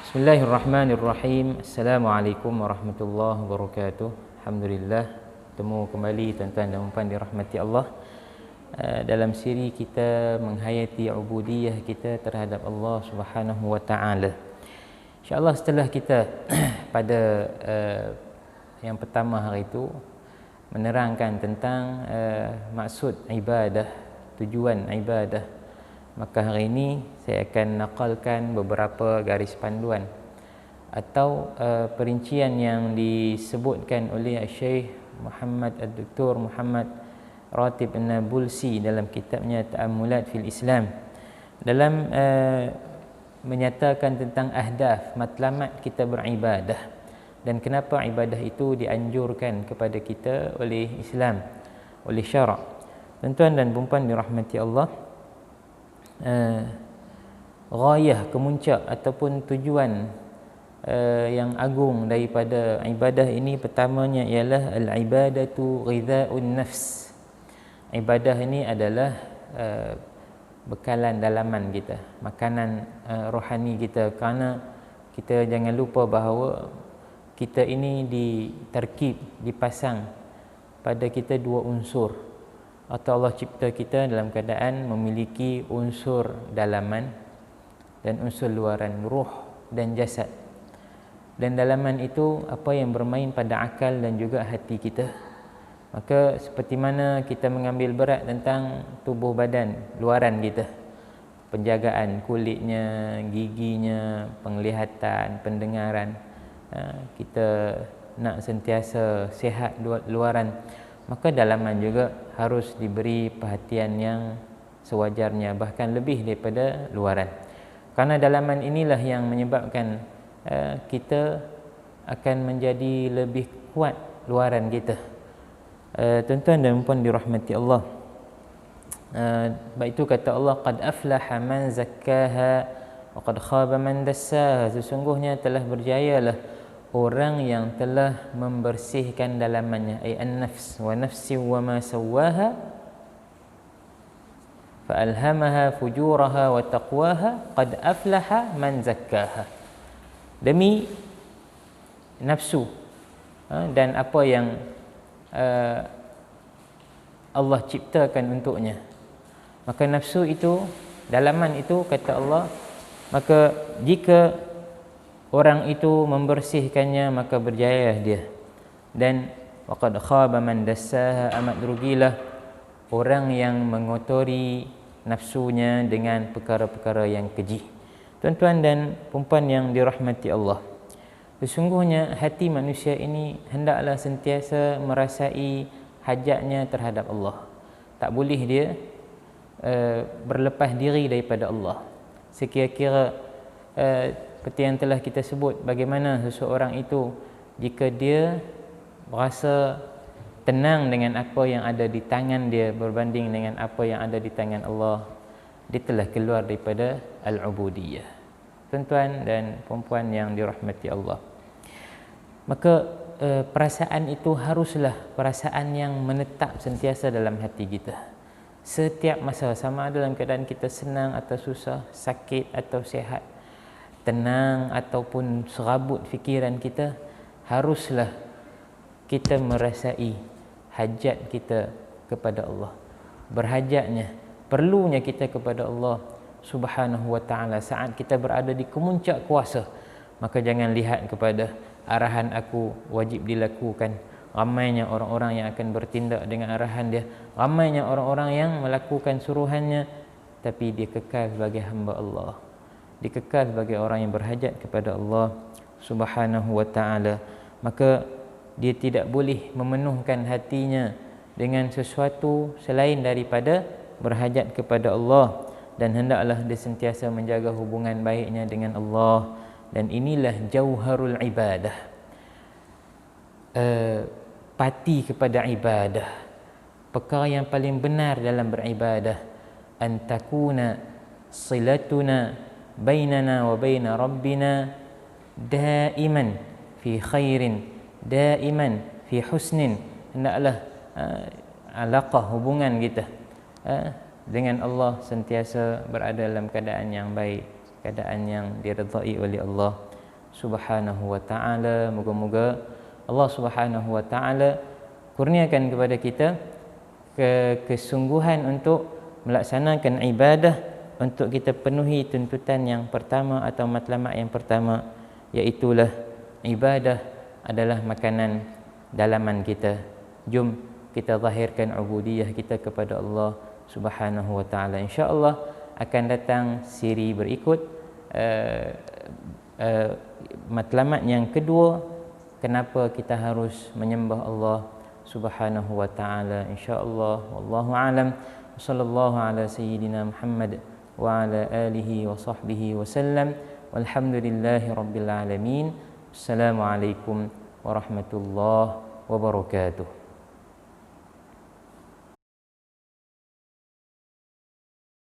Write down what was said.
Bismillahirrahmanirrahim. Assalamualaikum warahmatullahi wabarakatuh. Alhamdulillah, bertemu kembali tuan-tuan dan puan dirahmati Allah dalam siri kita menghayati ubudiyah kita terhadap Allah Subhanahu wa taala. Insya-Allah setelah kita pada yang pertama hari itu menerangkan tentang maksud ibadah, tujuan ibadah, maka hari ini saya akan nakalkan beberapa garis panduan atau perincian yang disebutkan oleh Syekh Muhammad Ad-Doktor Muhammad Ratib An-Nabulsi dalam kitabnya Ta'ammulat fil Islam, dalam menyatakan tentang ahdaf, matlamat kita beribadah dan kenapa ibadah itu dianjurkan kepada kita oleh Islam, oleh syarak. Tuan-tuan dan puan dirahmati Allah, ghayah, kemuncak ataupun tujuan yang agung daripada ibadah ini, pertamanya ialah al-ibadatu ghidha'un nafs. Ibadah ini adalah bekalan dalaman kita, makanan rohani kita, kerana kita jangan lupa bahawa kita ini diterkib, dipasang pada kita dua unsur, atau Allah cipta kita dalam keadaan memiliki unsur dalaman dan unsur luaran, ruh dan jasad. Dan dalaman itu apa yang bermain pada akal dan juga hati kita. Maka seperti mana kita mengambil berat tentang tubuh badan, luaran kita, penjagaan kulitnya, giginya, penglihatan, pendengaran, kita nak sentiasa sihat luaran, maka dalaman juga harus diberi perhatian yang sewajarnya, bahkan lebih daripada luaran. Karena dalaman inilah yang menyebabkan kita akan menjadi lebih kuat luaran kita. Tuan-tuan dan puan dirahmati Allah, baik itu kata Allah, qad aflaha man zakkaha wa qad khaba man dassaha. Sesungguhnya telah berjayalah orang yang telah membersihkan dalamannya, ay an-nafs, wa nafsi wa ma sawwaha fa alhamaha fujuraha wa taqwaha qad aflaha man zakkaha. Demi nafsu dan apa yang Allah ciptakan untuknya, maka nafsu itu, dalaman itu, kata Allah, maka jika orang itu membersihkannya maka berjaya dia. Dan waqad khaba man dassaha, amat rugilah orang yang mengotori nafsunya dengan perkara-perkara yang keji. Tuan-tuan dan puan yang dirahmati Allah, sesungguhnya hati manusia ini hendaklah sentiasa merasai hajatnya terhadap Allah. Tak boleh dia berlepas diri daripada Allah. Sekira-kira seperti yang telah kita sebut, bagaimana seseorang itu jika dia berasa tenang dengan apa yang ada di tangan dia berbanding dengan apa yang ada di tangan Allah, dia telah keluar daripada al-ubudiyah. Tuan-tuan dan puan yang dirahmati Allah, maka perasaan itu haruslah perasaan yang menetap sentiasa dalam hati kita setiap masa, sama ada dalam keadaan kita senang atau susah, sakit atau sihat, tenang ataupun serabut fikiran kita, haruslah kita merasai hajat kita kepada Allah, berhajatnya, perlunya kita kepada Allah Subhanahu wa taala saat kita berada di kemuncak kuasa. Maka jangan lihat kepada arahan aku wajib dilakukan, ramainya orang-orang yang akan bertindak dengan arahan dia, ramainya orang-orang yang melakukan suruhannya, tapi dia kekal sebagai hamba Allah, dikekal sebagai orang yang berhajat kepada Allah Subhanahu wa taala. Maka dia tidak boleh memenuhkan hatinya dengan sesuatu selain daripada berhajat kepada Allah, dan hendaklah dia sentiasa menjaga hubungan baiknya dengan Allah. Dan inilah jauharul ibadah, pati kepada ibadah, perkara yang paling benar dalam beribadah, an takuna silatuna bainana wa baina rabbina daiman fi khairin, daiman fi husnin. Hendaklah alaqah, hubungan kita dengan Allah sentiasa berada dalam keadaan yang baik, keadaan yang diredai oleh Allah Subhanahu wa taala. Moga-moga Allah Subhanahu wa taala kurniakan kepada kita kesungguhan untuk melaksanakan ibadah, untuk kita penuhi tuntutan yang pertama atau matlamat yang pertama, iaitulah ibadah adalah makanan dalaman kita. Jom kita zahirkan ubudiyah kita kepada Allah Subhanahu wa taala. Insya-Allah akan datang siri berikut, matlamat yang kedua, kenapa kita harus menyembah Allah Subhanahu wa taala. Insya-Allah wallahu alam. Sallallahu ala sayyidina Muhammad wa ala alihi wa sahbihi wasallam. Walhamdulillahi rabbil alamin. Assalamualaikum warahmatullahi wabarakatuh.